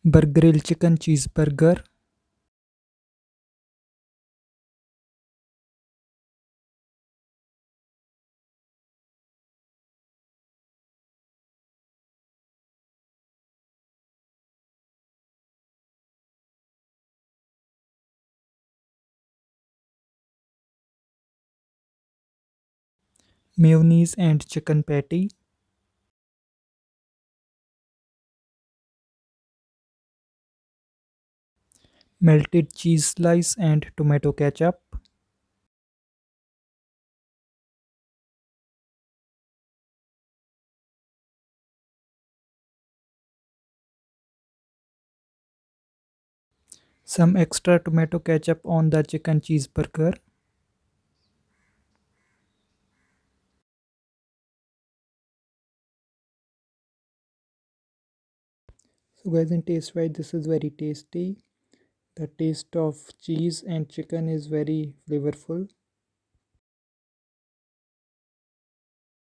Grilled chicken cheeseburger, mayonnaise and chicken patty, melted cheese slice and tomato ketchup, some extra tomato ketchup on the chicken cheeseburger. So guys, in taste wise, this is very tasty. The taste of cheese and chicken is very flavorful.